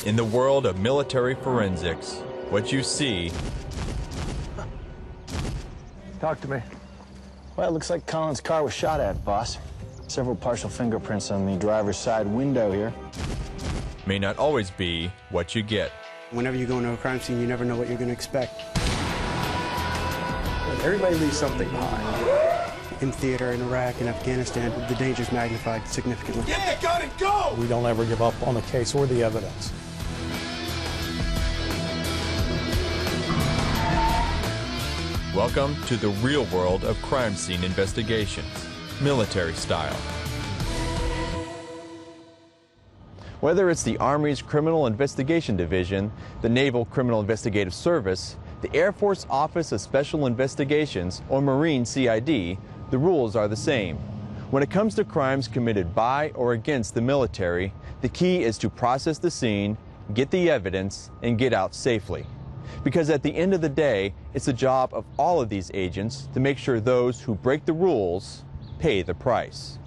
In the world of military forensics, what you see... Talk to me. Well, it looks like Colin's car was shot at, boss. Several partial fingerprints on the driver's side window here. may not always be what you get. Whenever you go into a crime scene, you never know what you're going to expect. Everybody leaves something behind. In theater, in Iraq, and Afghanistan, the danger's magnified significantly. Get the gun and go! We don't ever give up on the case or the evidence. Welcome to the real world of crime scene investigations, military style. Whether it's the Army's Criminal Investigation Division, the Naval Criminal Investigative Service, the Air Force Office of Special Investigations, or Marine CID, the rules are the same. When it comes to crimes committed by or against the military, the key is to process the scene, get the evidence, and get out safely. Because at the end of the day, it's the job of all of these agents to make sure those who break the rules pay the price.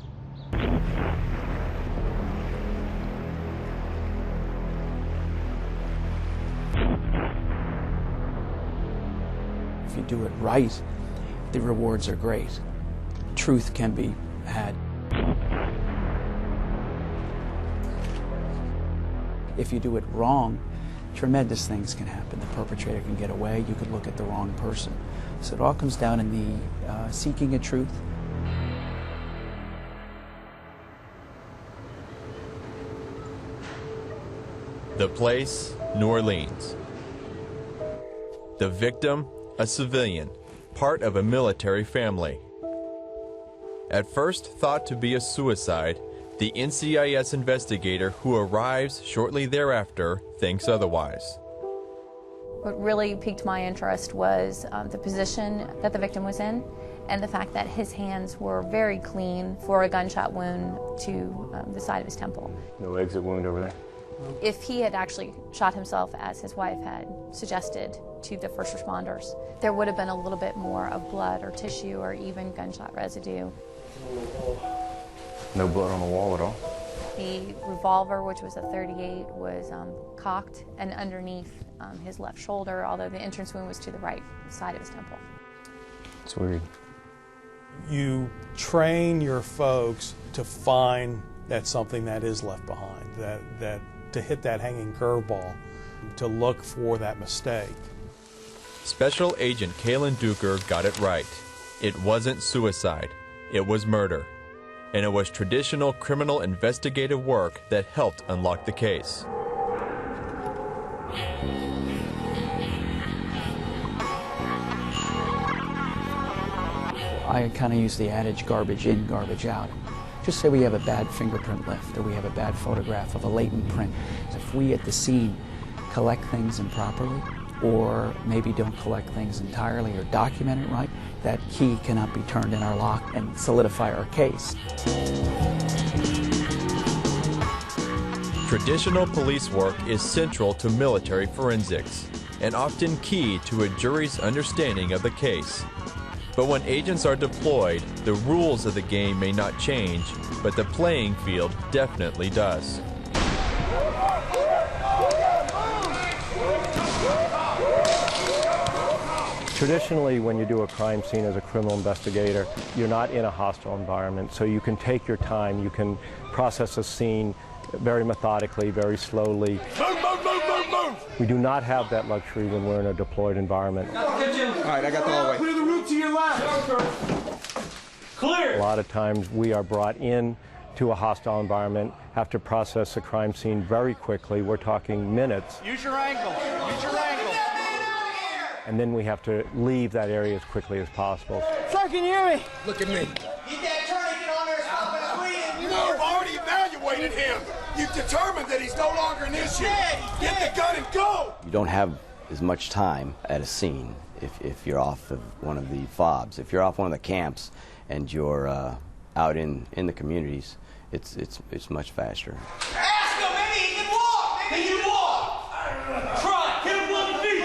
If you do it right, the rewards are great. Truth can be had. If you do it wrong, tremendous things can happen. The perpetrator can get away. You could look at the wrong person. So it all comes down in the seeking of truth. The place, New Orleans. The victim, a civilian, part of a military family. At first thought to be a suicide, the NCIS investigator who arrives shortly thereafter thinks otherwise. What really piqued my interest was the position that the victim was in and the fact that his hands were very clean for a gunshot wound to the side of his temple. No exit wound over there. If he had actually shot himself, as his wife had suggested to the first responders, there would have been a little bit more of blood or tissue or even gunshot residue. No blood on the wall at all. The revolver, which was a .38, was cocked and underneath his left shoulder, although the entrance wound was to the right side of his temple. It's weird. You train your folks to find that something that is left behind, that to hit that hanging curveball, to look for that mistake. Special Agent Kalen Duker got it right. It wasn't suicide, it was murder. And it was traditional criminal investigative work that helped unlock the case. I kind of use the adage garbage in, garbage out. Just say we have a bad fingerprint lift or we have a bad photograph of a latent print. If we at the scene collect things improperly or maybe don't collect things entirely or document it right, that key cannot be turned in our lock and solidify our case. Traditional police work is central to military forensics and often key to a jury's understanding of the case. But when agents are deployed, the rules of the game may not change, but the playing field definitely does. Traditionally, when you do a crime scene as a criminal investigator, you're not in a hostile environment, so you can take your time, you can process a scene very methodically, very slowly. Move! We do not have that luxury when we're in a deployed environment. All right, I got the hallway. Clear the route to your left. Clear! A lot of times we are brought in to a hostile environment, have to process a crime scene very quickly. We're talking minutes. Use your angle. Use your angle. And then we have to leave that area as quickly as possible. Sir, can you hear me? Look at me. Get that attorney, get on there, stop it, please. You've already evaluated him. You've determined that he's no longer an issue. Get the gun and go. You don't have as much time at a scene if you're off of one of the FOBs. If you're off one of the camps and you're out in the communities, it's much faster. Ask him, maybe he can walk. Maybe he can walk. Try. Get him on the feet.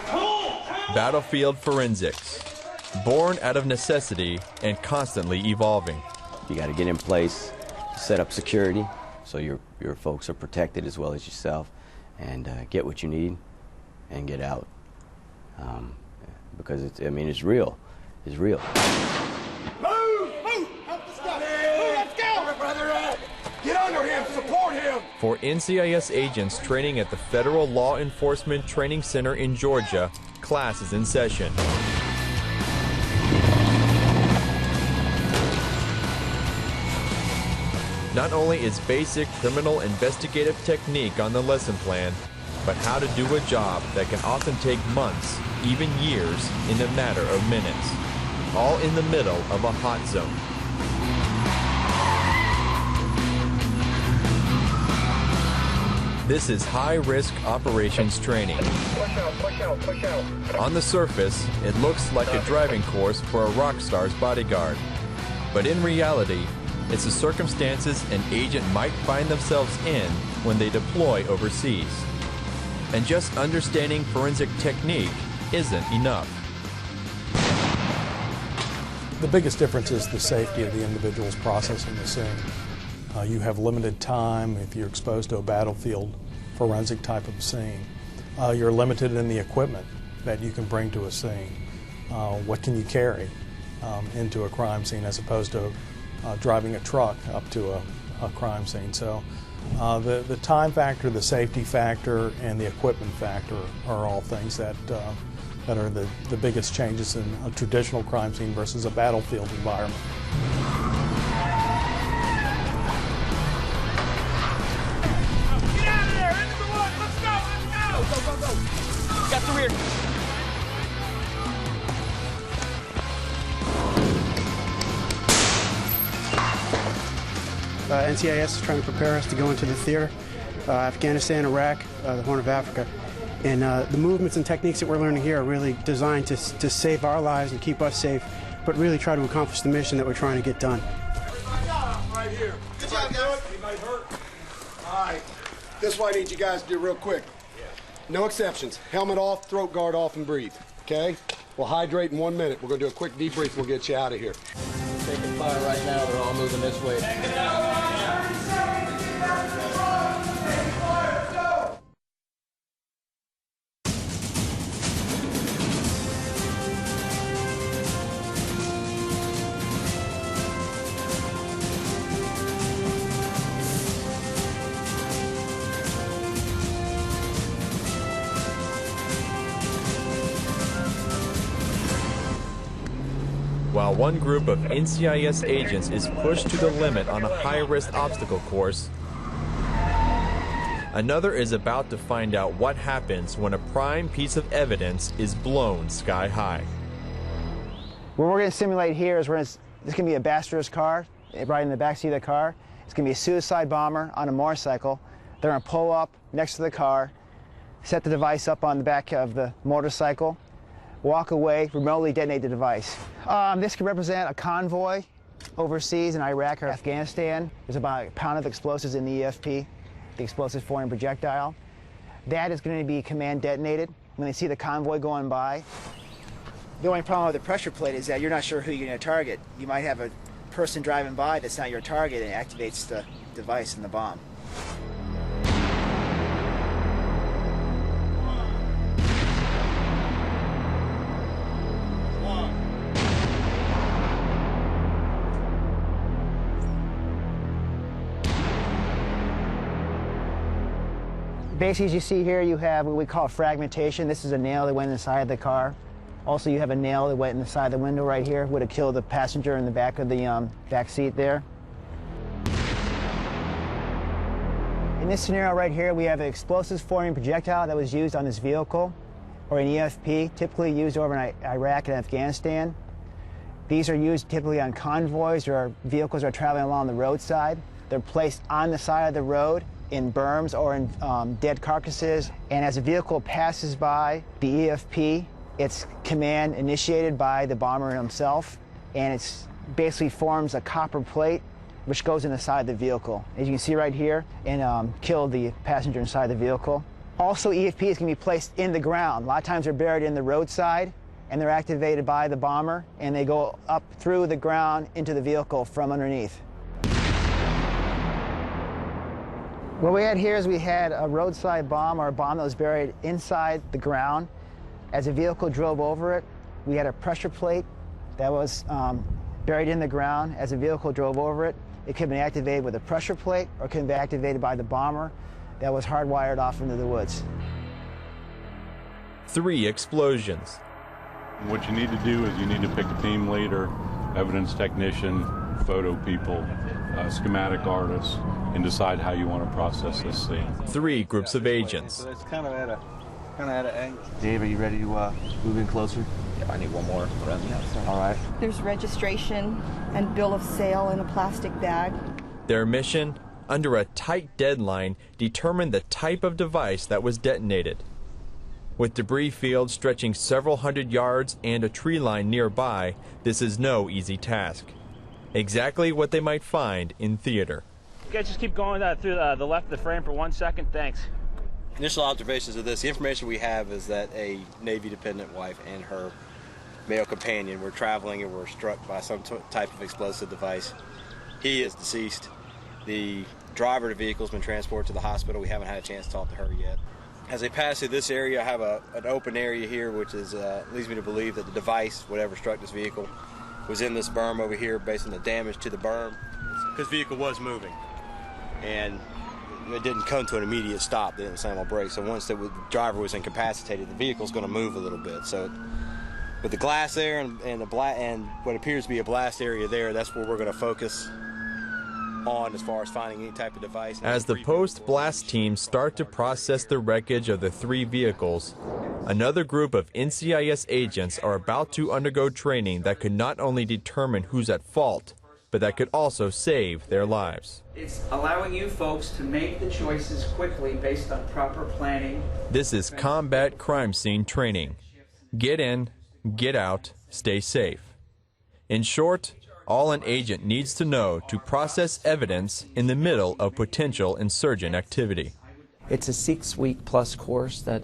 Come on. Battlefield forensics, born out of necessity and constantly evolving. You got to get in place, set up security, so your folks are protected as well as yourself, and get what you need and get out. Because it's real. It's real. Move! Help this guy! Move, let's go! Brother, get under him! Support him! For NCIS agents training at the Federal Law Enforcement Training Center in Georgia, class is in session. Not only is basic criminal investigative technique on the lesson plan, but how to do a job that can often take months, even years, in a matter of minutes, all in the middle of a hot zone. This is high-risk operations training. On the surface, it looks like a driving course for a rock star's bodyguard. But in reality, it's the circumstances an agent might find themselves in when they deploy overseas. And just understanding forensic technique isn't enough. The biggest difference is the safety of the individuals processing the scene. You have limited time if you're exposed to a battlefield forensic type of scene. You're limited in the equipment that you can bring to a scene. What can you carry into a crime scene as opposed to driving a truck up to a crime scene. So the time factor, the safety factor, and the equipment factor are all things that are the biggest changes in a traditional crime scene versus a battlefield environment. Get out of there! End number one! Let's go! Let's go! Go! Got the rear. NCIS is trying to prepare us to go into the theater, Afghanistan, Iraq, the Horn of Africa. And the movements and techniques that we're learning here are really designed to save our lives and keep us safe, but really try to accomplish the mission that we're trying to get done. Right here. Good job, guys. Anybody hurt? All right. This is what I need you guys to do real quick. No exceptions. Helmet off, throat guard off, and breathe. Okay? We'll hydrate in 1 minute. We're going to do a quick debrief and we'll get you out of here. Taking fire right now. They're all moving this way. While one group of NCIS agents is pushed to the limit on a high-risk obstacle course, another is about to find out what happens when a prime piece of evidence is blown sky high. What we're going to simulate here is this is going to be a Bastr's car, right in the backseat of the car. It's going to be a suicide bomber on a motorcycle. They're going to pull up next to the car, set the device up on the back of the motorcycle, walk away, remotely detonate the device. This could represent a convoy overseas in Iraq or Afghanistan. There's about a pound of explosives in the EFP, the explosive foreign projectile. That is going to be command detonated when they see the convoy going by. The only problem with the pressure plate is that you're not sure who you're going to target. You might have a person driving by that's not your target and it activates the device and the bomb. Basically, as you see here, you have what we call fragmentation. This is a nail that went inside the car. Also, you have a nail that went inside the window right here. Would have killed the passenger in the back of the back seat there. In this scenario right here, we have an explosives foreign projectile that was used on this vehicle, or an EFP, typically used over in Iraq and Afghanistan. These are used typically on convoys or vehicles that are traveling along the roadside. They're placed on the side of the road in berms or in dead carcasses. And as a vehicle passes by the EFP, it's command initiated by the bomber himself, and it basically forms a copper plate which goes in the side of the vehicle, as you can see right here, and kill the passenger inside the vehicle. Also, EFPs can be placed in the ground. A lot of times they're buried in the roadside, and they're activated by the bomber, and they go up through the ground into the vehicle from underneath. What we had here is we had a roadside bomb, or a bomb that was buried inside the ground. As a vehicle drove over it, we had a pressure plate that was buried in the ground. As a vehicle drove over it, it could have been activated with a pressure plate, or it could have been activated by the bomber that was hardwired off into the woods. 3 explosions. What you need to do is you need to pick a team leader, evidence technician, photo people, schematic artists, and decide how you want to process this scene. 3 groups of agents. So it's kind of at an angle. Dave, are you ready to move in closer? Yeah, I need one more around the outside. All right. There's registration and bill of sale in a plastic bag. Their mission, under a tight deadline, determined the type of device that was detonated. With debris fields stretching several hundred yards and a tree line nearby, this is no easy task. Exactly what they might find in theater. You guys just keep going through the left of the frame for 1 second, thanks. Initial observations of this, the information we have is that a Navy dependent wife and her male companion were traveling and were struck by some type of explosive device. He is deceased. The driver of the vehicle has been transported to the hospital. We haven't had a chance to talk to her yet. As they pass through this area, I have an open area here, which leads me to believe that the device, whatever struck this vehicle, was in this berm over here based on the damage to the berm. This vehicle was moving, and it didn't come to an immediate stop. They didn't slam on brakes. So once the driver was incapacitated, the vehicle's going to move a little bit. So with the glass there and what appears to be a blast area there, that's where we're going to focus on as far as finding any type of device. As the post-blast teams start to process the wreckage of the 3 vehicles, another group of NCIS agents are about to undergo training that could not only determine who's at fault, but that could also save their lives. It's allowing you folks to make the choices quickly based on proper planning. This is combat crime scene training. Get in, get out, stay safe. In short, all an agent needs to know to process evidence in the middle of potential insurgent activity. It's a 6-week-plus course that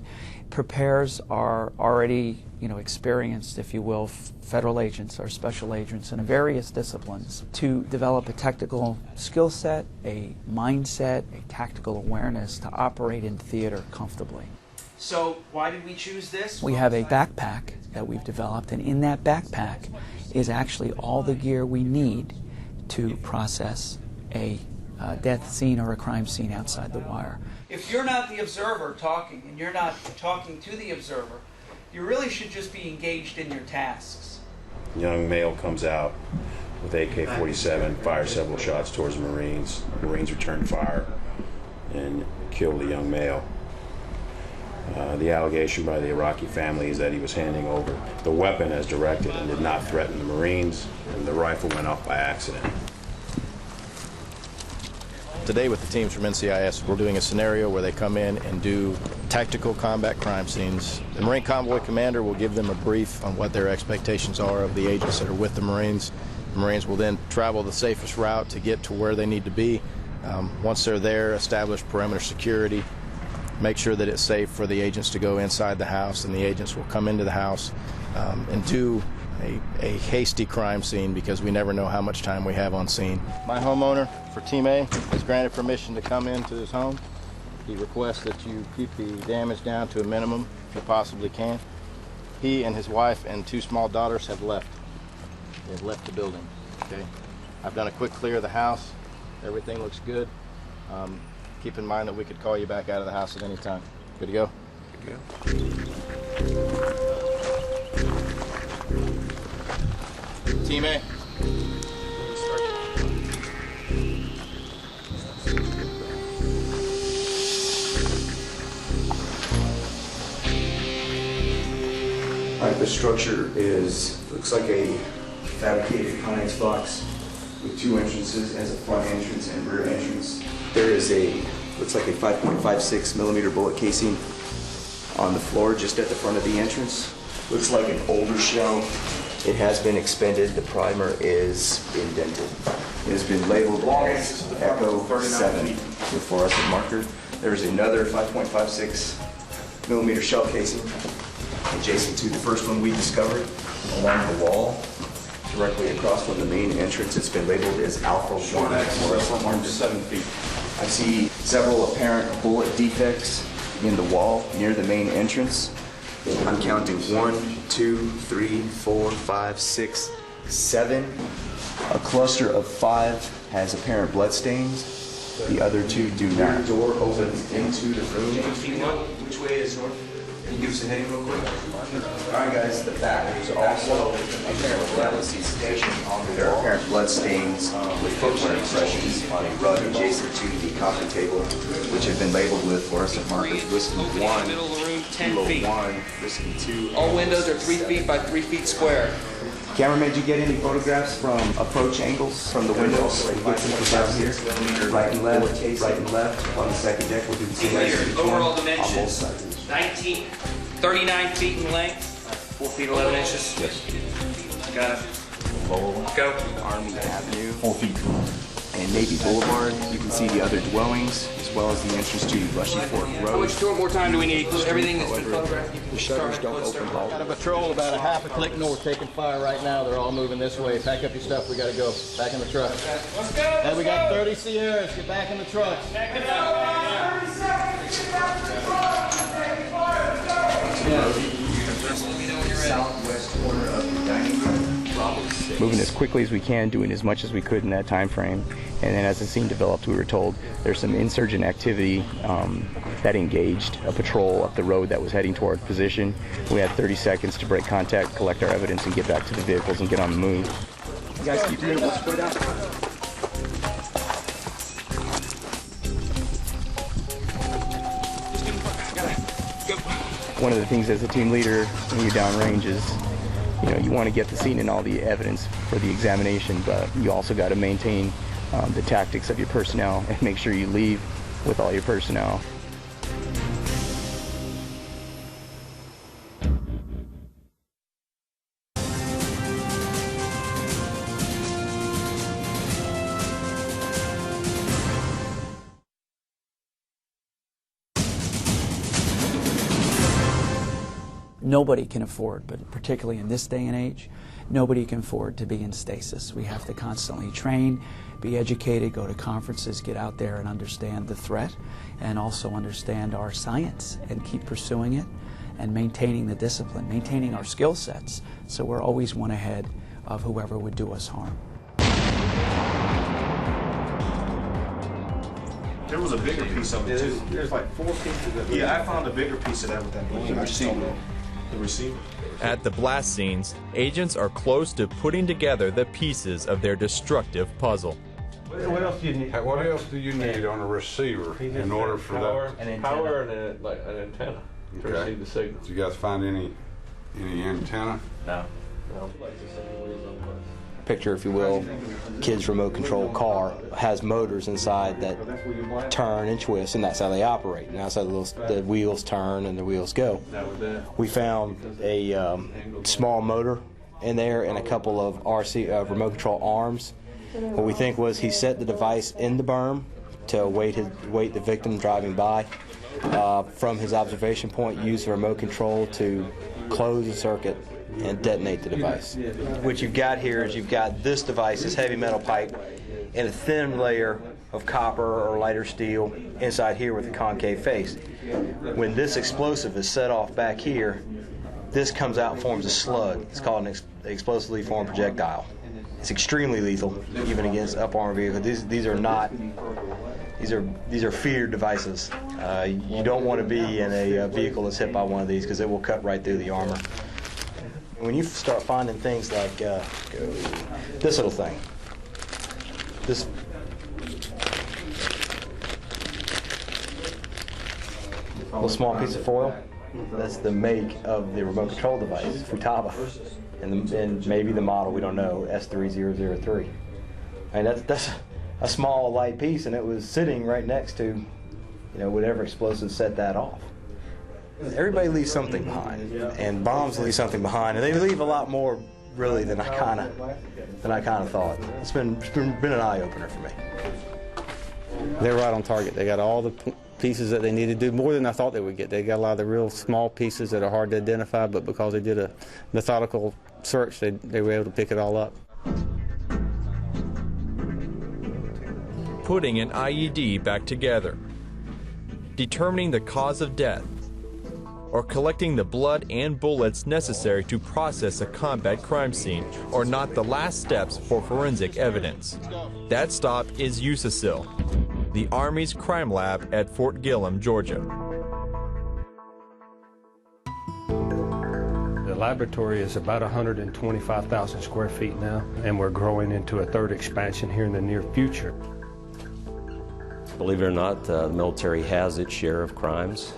prepares our already, experienced, if you will, federal agents or special agents in various disciplines to develop a technical skill set, a mindset, a tactical awareness to operate in theater comfortably. So why did we choose this? We have a backpack that we've developed, and in that backpack is actually all the gear we need to process a death scene or a crime scene outside the wire. If you're not the observer talking, and you're not talking to the observer, you really should just be engaged in your tasks. Young male comes out with AK-47, fires several shots towards the Marines. Marines return fire and kill the young male. The allegation by the Iraqi family is that he was handing over the weapon as directed and did not threaten the Marines, and the rifle went off by accident. Today with the teams from NCIS, we're doing a scenario where they come in and do tactical combat crime scenes. The Marine Convoy Commander will give them a brief on what their expectations are of the agents that are with the Marines. The Marines will then travel the safest route to get to where they need to be. Once they're there, establish perimeter security, make sure that it's safe for the agents to go inside the house, and the agents will come into the house and do a hasty crime scene because we never know how much time we have on scene. My homeowner for Team A is granted permission to come into his home. He requests that you keep the damage down to a minimum if you possibly can. He and his wife and 2 small daughters have left. They've left the building. Okay. I've done a quick clear of the house. Everything looks good. Keep in mind that we could call you back out of the house at any time. Good to go? Good to go. Team A. All right, the structure looks like a fabricated Conex box with 2 entrances. It has a front entrance and rear entrance. There is looks like a 5.56 millimeter bullet casing on the floor just at the front of the entrance. Looks like an older shell. It has been expended. The primer is indented. It has been labeled as Echo 7 with fluorescent marker. There's another 5.56 millimeter shell casing adjacent to the first one we discovered along the wall. Directly across from the main entrance, it's been labeled as Alpha 1 fluorescent marker. 7 feet. I see several apparent bullet defects in the wall near the main entrance. I'm counting 1, 2, 3, 4, 5, 6, 7. A cluster of 5 has apparent blood stains. The other 2 do not. The door opens into the room. Which way is north? Can you give us a heading real quick? Alright guys, the back. There's also apparent blood station on the wall. There are apparent blood stains with footwear impressions on a rug adjacent to the coffee table, which have been labeled with fluorescent markers. Whiskey 1, middle of the room, 10 Kilo feet. 1, Whiskey 2. All windows are 3 feet by 3 feet square. Cameraman, did you get any photographs from approach angles from the windows? Down here, right and left, on the second deck. We'll do the same as Overall on both dimensions, sides. 39 feet in length, 4 feet 11 inches. Yes. Got it. Go. Army Avenue, 4 feet. And Navy Boulevard, you can see the other dwellings, as well as the entrance to Rushy Fork How Road. much more time do we need? Everything that's been photographed. The shutters don't open all. Got a patrol about a half a click north taking fire right now. They're all moving this way. Pack up your stuff. We got to go. Back in the truck. Let's go. Hey, we got 30 Sierras. Get back in the truck. Southwest corner of the dining room. Moving as quickly as we can, doing as much as we could in that time frame. And then as the scene developed, we were told there's some insurgent activity that engaged a patrol up the road that was heading toward position. We had 30 seconds to break contact, collect our evidence, and get back to the vehicles and get on the move. You guys keep your what's going down? One of the things as a team leader when you're downrange is, you want to get the scene and all the evidence for the examination, but you also got to maintain the tactics of your personnel and make sure you leave with all your personnel. Nobody can afford, but particularly in this day and age, nobody can afford to be in stasis. We have to constantly train, be educated, go to conferences, get out there and understand the threat, and also understand our science and keep pursuing it and maintaining the discipline, maintaining our skill sets, so we're always one ahead of whoever would do us harm. There was a bigger piece of it too. There's like 4 pieces of it. Yeah, I found a bigger piece of that with that balloon. I just don't know. The receiver. At the blast scenes, agents are close to putting together the pieces of their destructive puzzle. What else do you need? What else do you need on a receiver in order for power, that? Power and an antenna to receive the signal. Did you guys find any antenna? No. Picture, if you will, kid's remote control car has motors inside that turn and twist, and that's how they operate. And that's how the wheels turn and the wheels go. We found a small motor in there and a couple of remote control arms. What we think was he set the device in the berm to wait the victim driving by. From his observation point, used the remote control to close the circuit and detonate the device. What you've got here is you've got this device, this heavy metal pipe, and a thin layer of copper or lighter steel inside here with a concave face. When this explosive is set off back here, this comes out and forms a slug. It's called an explosively formed projectile. It's extremely lethal, even against up-armored vehicles. These are not. These are feared devices. You don't want to be in a vehicle that's hit by one of these because it will cut right through the armor. When you start finding things like this little thing, this little small piece of foil, that's the make of the remote control device, Futaba, and maybe the model, we don't know, S3003. I mean, that's a small, light piece, and it was sitting right next to, whatever explosive set that off. Everybody leaves something behind, and bombs leave something behind, and they leave a lot more, really, than I kind of thought. It's been an eye opener for me. They're right on target. They got all the pieces that they needed to do, more than I thought they would get. They got a lot of the real small pieces that are hard to identify, but because they did a methodical search, they were able to pick it all up. putting an IED back together, determining the cause of death, or collecting the blood and bullets necessary to process a combat crime scene are not the last steps for forensic evidence. That stop is USACIL, the Army's crime lab at Fort Gillem, Georgia. The laboratory is about 125,000 square feet now, and we're growing into a third expansion here in the near future. Believe it or not, the military has its share of crimes.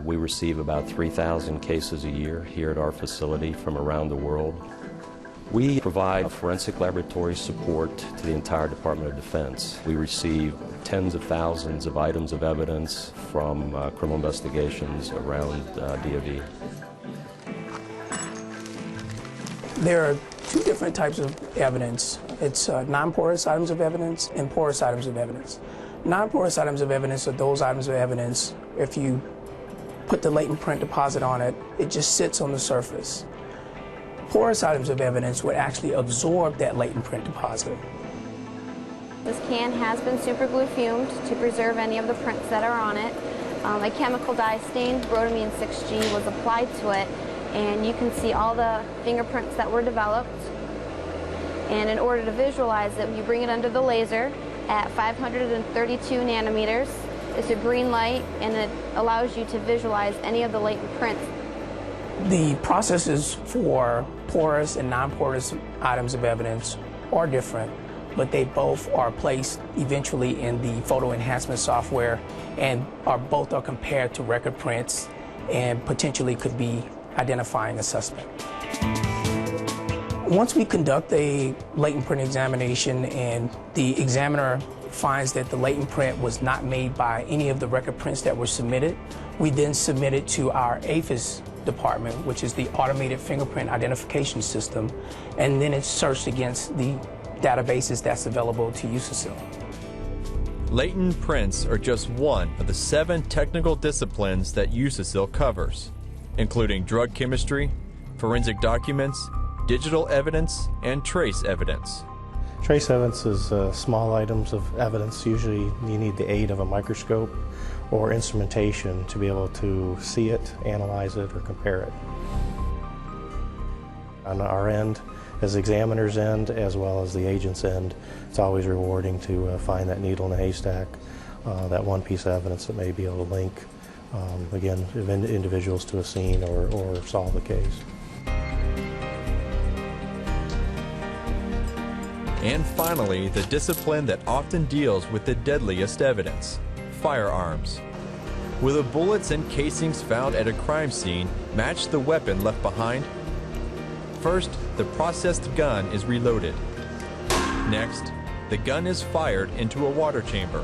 We receive about 3,000 cases a year here at our facility from around the world. We provide forensic laboratory support to the entire Department of Defense. We receive tens of thousands of items of evidence from criminal investigations around DoD. There are two different types of evidence. It's non-porous items of evidence and porous items of evidence. Non-porous items of evidence are those items of evidence, if you put the latent print deposit on it, it just sits on the surface. Porous items of evidence would actually absorb that latent print deposit. This can has been super glue fumed to preserve any of the prints that are on it. A chemical dye stain, rhodamine 6G, was applied to it, and you can see all the fingerprints that were developed. And in order to visualize it, you bring it under the laser at 532 nanometers. It's a green light, and it allows you to visualize any of the latent prints. The processes for porous and non-porous items of evidence are different, but they both are placed eventually in the photo enhancement software, and both are compared to record prints and potentially could be identifying a suspect. Once we conduct a latent print examination and the examiner finds that the latent print was not made by any of the record prints that were submitted, we then submit it to our AFIS department, which is the Automated Fingerprint Identification System, and then it's searched against the databases that's available to USACIL. Latent prints are just one of the 7 technical disciplines that USACIL covers, including drug chemistry, forensic documents, digital evidence, and trace evidence. Trace evidence is small items of evidence. Usually you need the aid of a microscope or instrumentation to be able to see it, analyze it, or compare it. On our end, as the examiner's end, as well as the agent's end, it's always rewarding to find that needle in a haystack, that one piece of evidence that may be able to link, again, individuals to a scene or solve a case. And finally, the discipline that often deals with the deadliest evidence, firearms. Will the bullets and casings found at a crime scene match the weapon left behind? First, the processed gun is reloaded. Next, the gun is fired into a water chamber.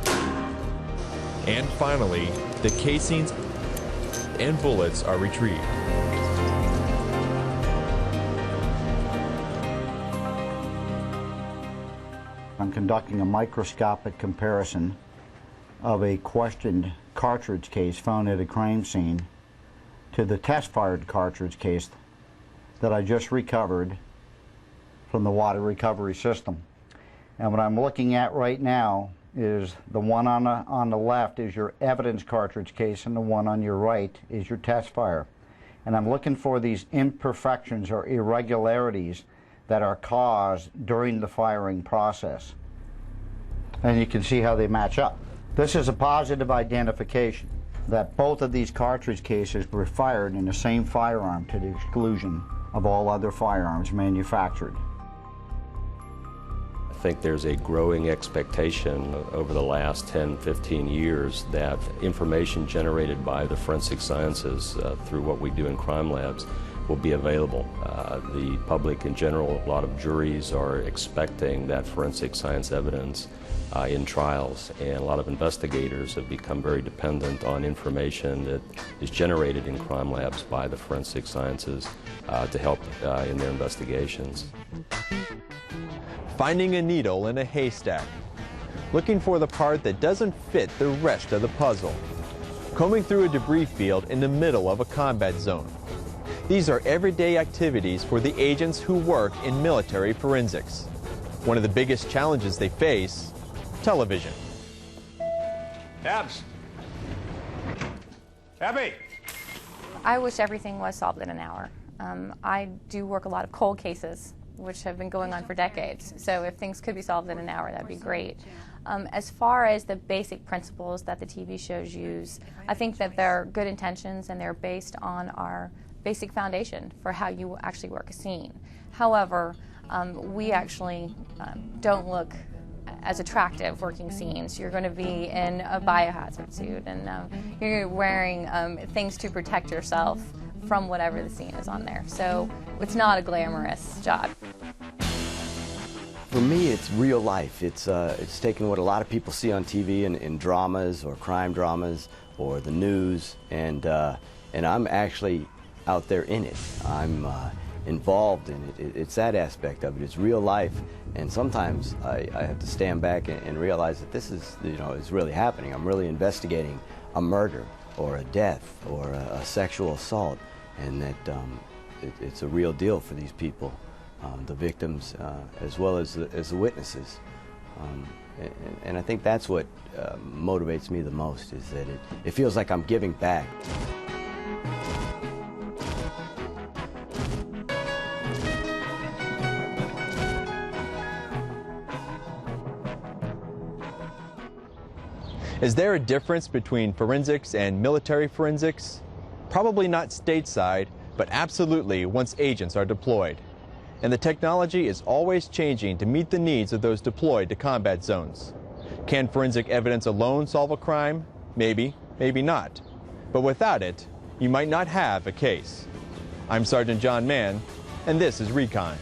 And finally, the casings and bullets are retrieved. I'm conducting a microscopic comparison of a questioned cartridge case found at a crime scene to the test-fired cartridge case that I just recovered from the water recovery system. And what I'm looking at right now is the one on the left is your evidence cartridge case, and the one on your right is your test fire. And I'm looking for these imperfections or irregularities that are caused during the firing process. And you can see how they match up. This is a positive identification that both of these cartridge cases were fired in the same firearm to the exclusion of all other firearms manufactured. I think there's a growing expectation over the last 10, 15 years that information generated by the forensic sciences through what we do in crime labs will be available. The public in general, a lot of juries are expecting that forensic science evidence in trials, and a lot of investigators have become very dependent on information that is generated in crime labs by the forensic sciences to help in their investigations. Finding a needle in a haystack, looking for the part that doesn't fit the rest of the puzzle, combing through a debris field in the middle of a combat zone. These are everyday activities for the agents who work in military forensics. One of the biggest challenges they face, television. Abs. Abby. I wish everything was solved in an hour. I do work a lot of cold cases, which have been going on for decades. So if things could be solved in an hour, that'd be great. As far as the basic principles that the TV shows use, I think that they're good intentions and they're based on our basic foundation for how you actually work a scene. However, we actually don't look as attractive working scenes. You're going to be in a biohazard suit and you're wearing things to protect yourself from whatever the scene is on there. So it's not a glamorous job. For me, it's real life. It's taking what a lot of people see on TV in dramas or crime dramas or the news, and I'm actually out there in it. I'm involved in it. It's that aspect of it. It's real life, and sometimes I have to stand back and realize that this is, is really happening. I'm really investigating a murder or a death or a sexual assault, and that it's a real deal for these people. The victims as well as the witnesses. And I think that's what motivates me the most, is that it feels like I'm giving back. Is there a difference between forensics and military forensics? Probably not stateside, but absolutely once agents are deployed. And the technology is always changing to meet the needs of those deployed to combat zones. Can forensic evidence alone solve a crime? Maybe, maybe not. But without it, you might not have a case. I'm Sergeant John Mann, and this is Recon.